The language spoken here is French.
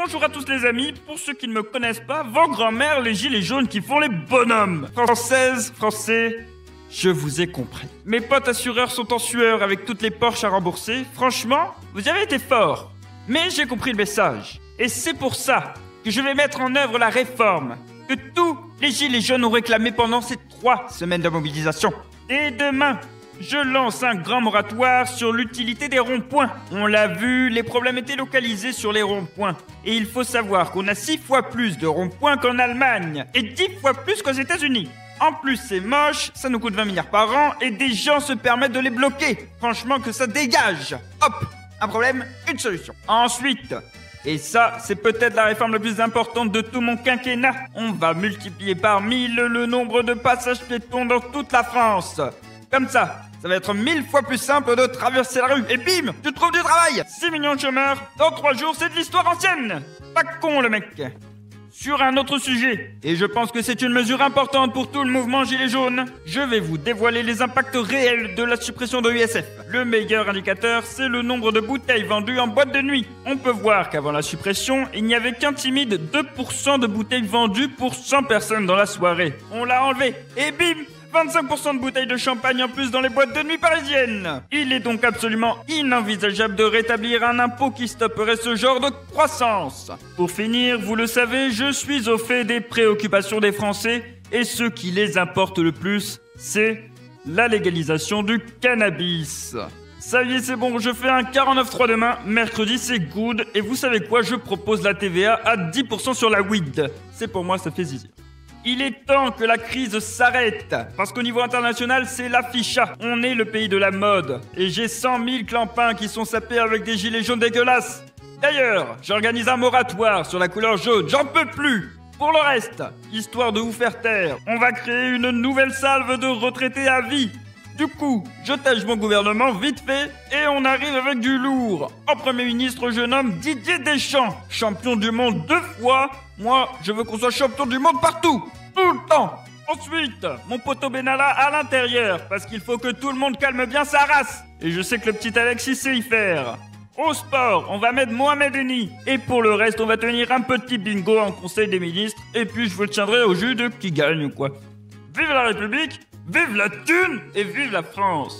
Bonjour à tous les amis, pour ceux qui ne me connaissent pas, vos grands-mères, les gilets jaunes qui font les bonhommes. Françaises, Français, je vous ai compris. Mes potes assureurs sont en sueur avec toutes les Porsche à rembourser. Franchement, vous avez été forts. Mais j'ai compris le message. Et c'est pour ça que je vais mettre en œuvre la réforme que tous les gilets jaunes ont réclamé pendant ces 3 semaines de mobilisation. Et demain, je lance un grand moratoire sur l'utilité des ronds-points. On l'a vu, les problèmes étaient localisés sur les ronds-points. Et il faut savoir qu'on a 6 fois plus de ronds-points qu'en Allemagne et 10 fois plus qu'aux États-Unis. En plus, c'est moche, ça nous coûte 20 milliards par an et des gens se permettent de les bloquer. Franchement, que ça dégage. Hop, un problème, une solution. Ensuite, et ça, c'est peut-être la réforme la plus importante de tout mon quinquennat, on va multiplier par 1000 le nombre de passages piétons dans toute la France. Comme ça va être 1000 fois plus simple de traverser la rue. Et bim, tu trouves du travail. 6 millions de chômeurs, dans 3 jours, c'est de l'histoire ancienne. Pas con le mec. Sur un autre sujet, et je pense que c'est une mesure importante pour tout le mouvement Gilets jaunes, je vais vous dévoiler les impacts réels de la suppression de l'USF. Le meilleur indicateur, c'est le nombre de bouteilles vendues en boîte de nuit. On peut voir qu'avant la suppression, il n'y avait qu'un timide 2% de bouteilles vendues pour 100 personnes dans la soirée. On l'a enlevé, et bim, 25% de bouteilles de champagne en plus dans les boîtes de nuit parisiennes. Il est donc absolument inenvisageable de rétablir un impôt qui stopperait ce genre de croissance. Pour finir, vous le savez, je suis au fait des préoccupations des Français et ce qui les importe le plus, c'est la légalisation du cannabis. Ça y est, c'est bon, je fais un 49.3 demain, mercredi c'est good, et vous savez quoi, je propose la TVA à 10% sur la weed. C'est pour moi, ça fait zizi. Il est temps que la crise s'arrête, parce qu'au niveau international, c'est l'afficha. On est le pays de la mode, et j'ai 100 000 clampins qui sont sapés avec des gilets jaunes dégueulasses. D'ailleurs, j'organise un moratoire sur la couleur jaune, j'en peux plus. Pour le reste, histoire de vous faire taire, on va créer une nouvelle salve de retraités à vie. Du coup, je tâche mon gouvernement vite fait et on arrive avec du lourd. En Premier ministre, je nomme Didier Deschamps, champion du monde 2 fois. Moi, je veux qu'on soit champion du monde partout, tout le temps. Ensuite, mon poteau Benalla à l'intérieur, parce qu'il faut que tout le monde calme bien sa race. Et je sais que le petit Alexis sait y faire. Au sport, on va mettre Mohamed Eni. Et pour le reste, on va tenir un petit bingo en conseil des ministres. Et puis, je vous le tiendrai au jus de qui gagne, quoi. Vive la République! Vive la thune et vive la France!